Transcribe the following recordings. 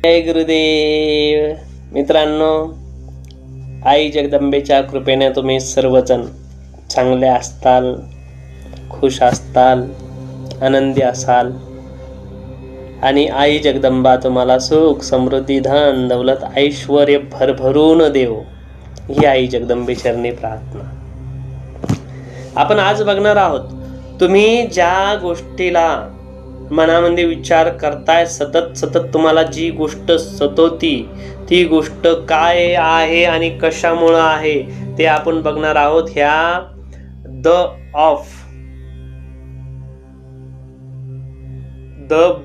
जय गुरुदेव. मित्रांनो, आई जगदंबेच्या कृपेने तुम्ही सर्वजण चांगले असताल, खुश असताल, आनंदी असाल आणि आई जगदंबा तुम्हाला सुख, समृद्धी, धन, दौलत, ऐश्वर्य भरभरून देव, ही आई जगदंबे चरणी प्रार्थना. आपण आज बघणार आहोत, तुम्ही ज्या गोष्टीला मनामध्ये विचार करताय, सतत तुम्हाला जी गोष्ट सतवती, ती गोष्ट काय आहे आणि कशामुळे आहे ते आपण बघणार आहोत. ह्या द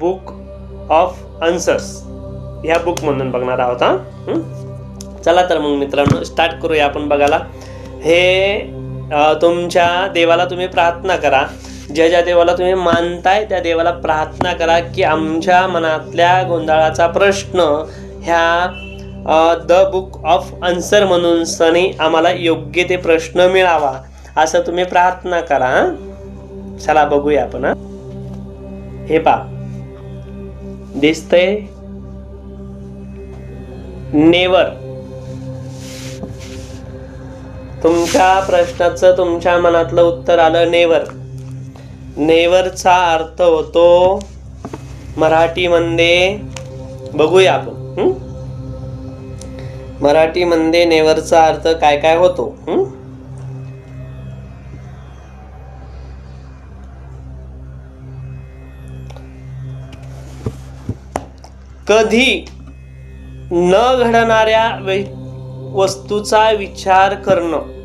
बुक ऑफ आन्सर्स ह्या बुक मधून बघणार आहोत. चला तर मग मित्रांनो स्टार्ट करूया आपण बघायला. हे तुमच्या देवाला तुम्ही प्रार्थना करा. ज्या देवाला तुम्ही मानताय त्या देवाला प्रार्थना करा की आमच्या मनातल्या गोंधळाचा प्रश्न ह्या द बुक ऑफ आन्सर म्हणून सनी आम्हाला योग्य ते प्रश्न मिळावा असं तुम्ही प्रार्थना करा. चला बघूया आपण. हे पहा, दिसतंय नेवर. तुमच्या प्रश्नाचं तुमच्या मनातलं उत्तर आलं नेवर. नेवरचा अर्थ होतो मराठीमध्ये, बघूया आपण मराठीमध्ये नेवरचा अर्थ काय काय होतो. कधी न घडणाऱ्या वस्तूचा विचार करणं.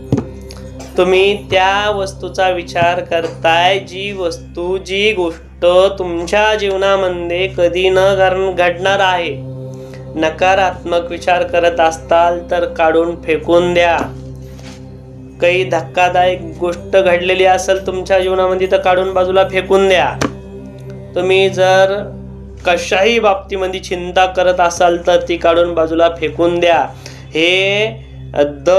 तुम्ही त्या वस्तूचा विचार करताय, जी वस्तू, जी गोष्ट तुमच्या जीवनामध्ये कधी न घडणार आहे. नकारात्मक विचार करत असताल तर काढून फेकून द्या. काही धक्कादायक गोष्ट घडलेली असेल तुमच्या जीवनामध्ये तर काढून बाजूला फेकून द्या. तुम्ही जर कशाही बाबतीमध्ये चिंता करत असाल तर ती काढून बाजूला फेकून द्या. हे द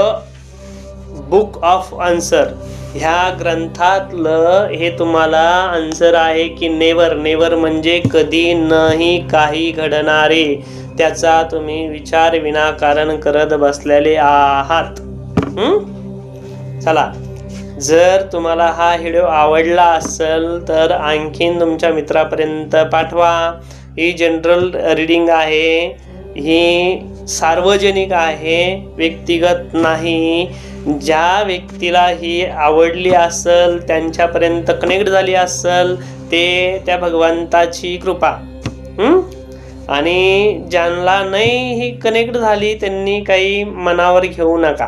बुक ऑफ आन्सर ह्या ग्रंथातलं हे तुम्हाला आन्सर आहे की नेवर. नेवर म्हणजे कधी नाही काही घडणारे, त्याचा तुम्ही विचार विनाकारण करत बसलेले आहात. चला, जर तुम्हाला हा व्हिडिओ आवडला असेल तर आणखीन तुमच्या मित्रापर्यंत पाठवा. ही जनरल रीडिंग आहे, ही सार्वजनिक आहे, व्यक्तिगत नाही. ज्या व्यक्तीला ही आवडली असेल, त्यांच्यापर्यंत कनेक्ट झाली असेल, ते त्या भगवंताची कृपा. आणि ज्यांना नाही ही कनेक्ट झाली त्यांनी काही मनावर घेऊ नका,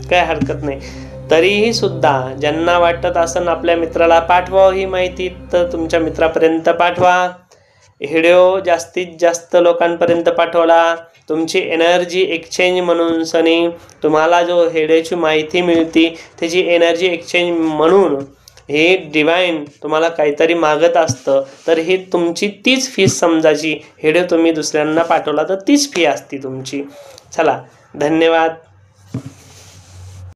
काय हरकत नाही. तरीही सुद्धा ज्यांना वाटत असेल आपल्या मित्राला पाठवा ही माहिती, तर तुमच्या मित्रापर्यंत पाठवा. व्हिडिओ जास्तीत जास्त लोकांपर्यंत पाठवला. तुमची एनर्जी एक्सचेंज म्हणून सनी तुम्हाला जो व्हिडिओची माहिती मिळते त्याची एनर्जी एक्सचेंज म्हणून हे डिवाइन तुम्हाला काहीतरी मागत असतं, तर ही तुमची तीच फीस समजायची. व्हिडिओ तुम्ही दुसऱ्यांना पाठवला तर तीच फी असते तुमची. चला, धन्यवाद.